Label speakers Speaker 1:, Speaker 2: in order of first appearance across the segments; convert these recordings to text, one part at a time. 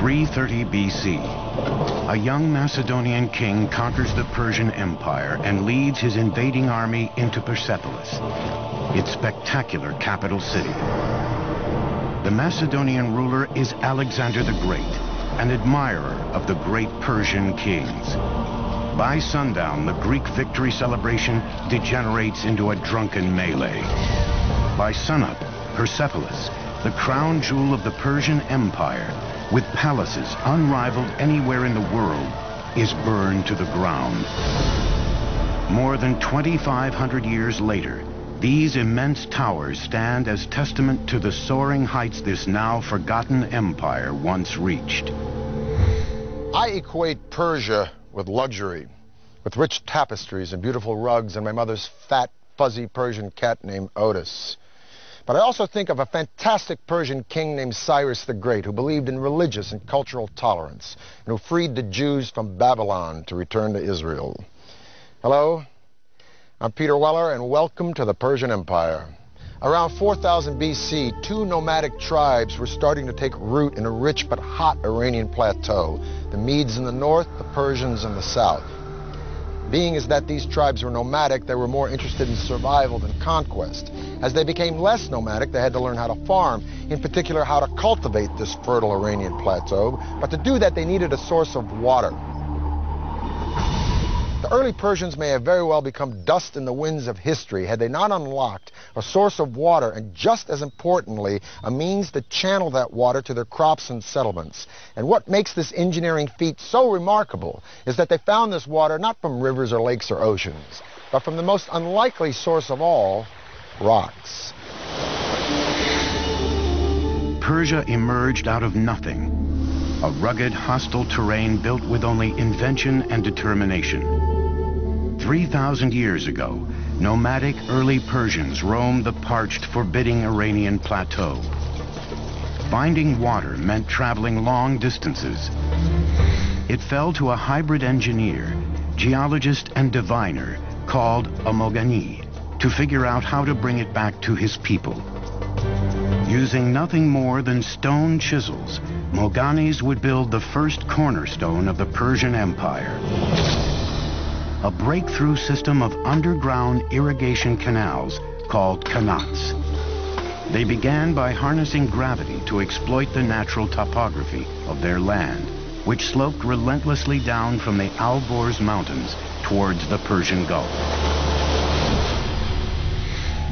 Speaker 1: 330 BC, a young Macedonian king conquers the Persian Empire and leads his invading army into Persepolis, its spectacular capital city. The Macedonian ruler is Alexander the Great, an admirer of the great Persian kings. By sundown, the Greek victory celebration degenerates into a drunken melee. By sunup, Persepolis, the crown jewel of the Persian Empire, with palaces unrivaled anywhere in the world, is burned to the ground. More than 2,500 years later, these immense towers stand as testament to the soaring heights this now forgotten empire once reached.
Speaker 2: I equate Persia with luxury, with rich tapestries and beautiful rugs and my mother's fat, fuzzy Persian cat named Otis. But I also think of a fantastic Persian king named Cyrus the Great, who believed in religious and cultural tolerance, and who freed the Jews from Babylon to return to Israel. Hello, I'm Peter Weller, and welcome to the Persian Empire. Around 4000 BC, two nomadic tribes were starting to take root in a rich but hot Iranian plateau, the Medes in the north, the Persians in the south. Being as that these tribes were nomadic, they were more interested in survival than conquest. As they became less nomadic, they had to learn how to farm, in particular how to cultivate this fertile Iranian plateau. But to do that, they needed a source of water. The early Persians may have very well become dust in the winds of history had they not unlocked a source of water and, just as importantly, a means to channel that water to their crops and settlements. And what makes this engineering feat so remarkable is that they found this water not from rivers or lakes or oceans, but from the most unlikely source of all, rocks.
Speaker 1: Persia emerged out of nothing, a rugged, hostile terrain built with only invention and determination. 3,000 years ago, nomadic early Persians roamed the parched, forbidding Iranian plateau. Finding water meant traveling long distances. It fell to a hybrid engineer, geologist and diviner called a Mogani to figure out how to bring it back to his people. Using nothing more than stone chisels, Moganis would build the first cornerstone of the Persian Empire. A breakthrough system of underground irrigation canals called qanats. They began by harnessing gravity to exploit the natural topography of their land, which sloped relentlessly down from the Alborz Mountains towards the Persian Gulf.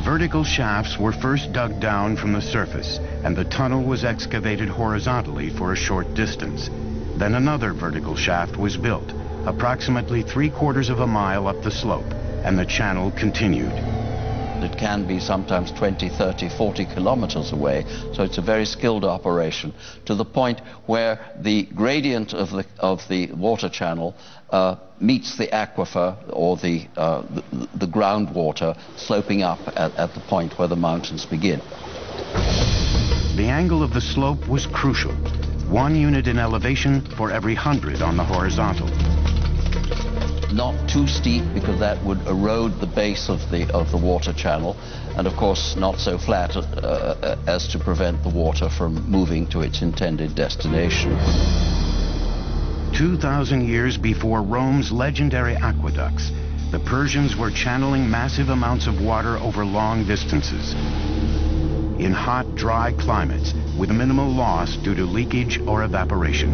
Speaker 1: Vertical shafts were first dug down from the surface, and the tunnel was excavated horizontally for a short distance. Then another vertical shaft was built, approximately 3/4 of a mile up the slope, and the channel continued.
Speaker 3: It can be sometimes 20, 30, 40 kilometers away, so it's a very skilled operation, to the point where the gradient of the water channel meets the aquifer, or the groundwater, sloping up at the point where the mountains begin.
Speaker 1: The angle of the slope was crucial. 1 unit in elevation for every 100 on the horizontal.
Speaker 3: Not too steep, because that would erode the base of the water channel, and of course not so flat as to prevent the water from moving to its intended destination.
Speaker 1: 2,000 years before Rome's legendary aqueducts, the Persians were channeling massive amounts of water over long distances. In hot, dry climates, with minimal loss due to leakage or evaporation.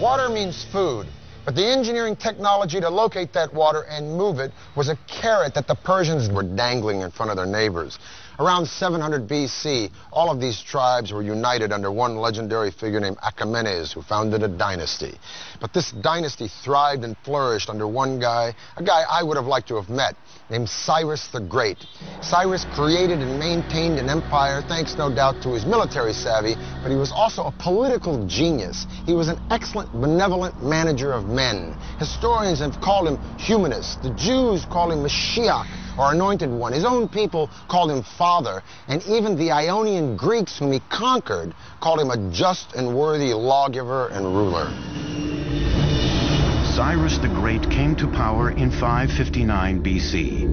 Speaker 2: Water means food. But the engineering technology to locate that water and move it was a carrot that the Persians were dangling in front of their neighbors. Around 700 BC, all of these tribes were united under one legendary figure named Achaemenes, who founded a dynasty. But this dynasty thrived and flourished under one guy, a guy I would have liked to have met, named Cyrus the Great. Cyrus created and maintained an empire thanks, no doubt, to his military savvy, but he was also a political genius. He was an excellent, benevolent manager of men. Historians have called him humanist. The Jews call him Mashiach, or Anointed One. His own people called him Father, and even the Ionian Greeks, whom he conquered, called him a just and worthy lawgiver and ruler.
Speaker 1: Cyrus the Great came to power in 559 BC.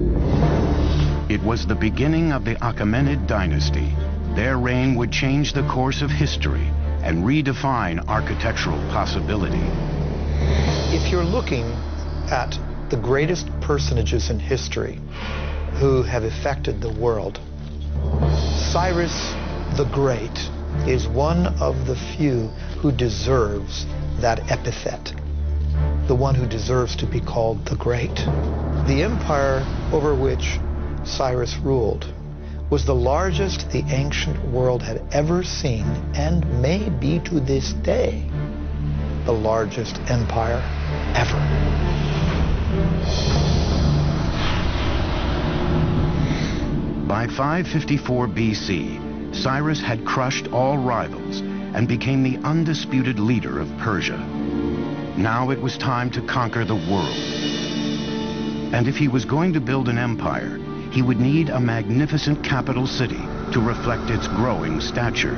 Speaker 1: It was the beginning of the Achaemenid dynasty. Their reign would change the course of history and redefine architectural possibility.
Speaker 4: If you're looking at the greatest personages in history who have affected the world, Cyrus the Great is one of the few who deserves that epithet, the one who deserves to be called the Great. The empire over which Cyrus ruled was the largest the ancient world had ever seen, and may be to this day the largest empire ever.
Speaker 1: By 554 BC, Cyrus had crushed all rivals and became the undisputed leader of Persia. Now it was time to conquer the world. And if he was going to build an empire, he would need a magnificent capital city to reflect its growing stature.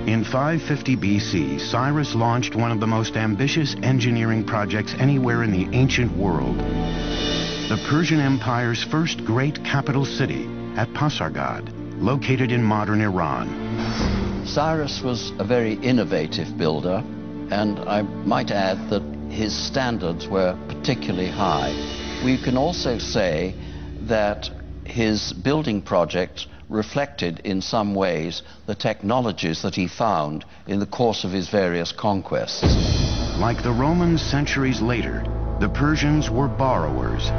Speaker 1: In 550 BC, Cyrus launched one of the most ambitious engineering projects anywhere in the ancient world. The Persian Empire's first great capital city at Pasargad, located in modern Iran.
Speaker 3: Cyrus was a very innovative builder, and I might add that his standards were particularly high. We can also say that his building project reflected in some ways the technologies that he found in the course of his various conquests.
Speaker 1: Like the Romans centuries later, the Persians were borrowers.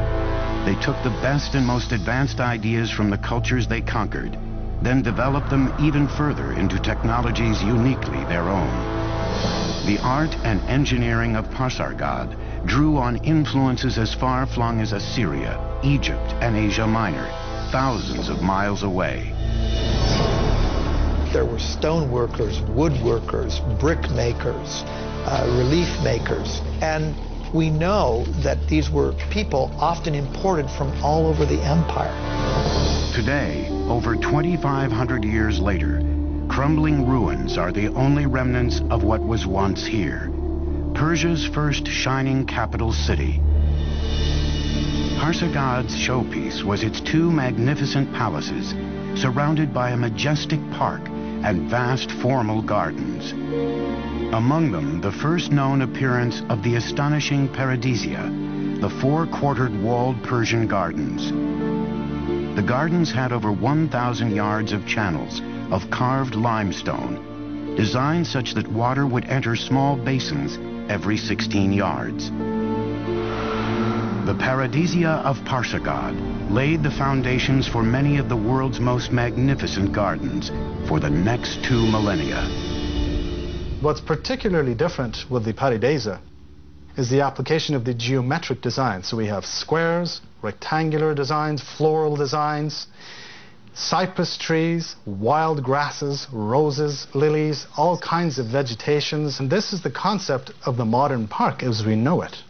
Speaker 1: They took the best and most advanced ideas from the cultures they conquered, then developed them even further into technologies uniquely their own. The art and engineering of Pasargad drew on influences as far-flung as Assyria, Egypt, and Asia Minor, thousands of miles away.
Speaker 4: There were stone workers, woodworkers, brick makers, relief makers, and we know that these were people often imported from all over the empire.
Speaker 1: Today, over 2,500 years later, crumbling ruins are the only remnants of what was once here, Persia's first shining capital city. Pasargad's showpiece was its two magnificent palaces, surrounded by a majestic park and vast formal gardens. Among them, the first known appearance of the astonishing Paradisia, the four-quartered walled Persian gardens. The gardens had over 1,000 yards of channels of carved limestone, designed such that water would enter small basins every 16 yards. The Paradisia of Pasargad laid the foundations for many of the world's most magnificent gardens for the next 2 millennia.
Speaker 5: What's particularly different with the Paradisia is the application of the geometric design. So we have squares, rectangular designs, floral designs, cypress trees, wild grasses, roses, lilies, all kinds of vegetations. And this is the concept of the modern park as we know it.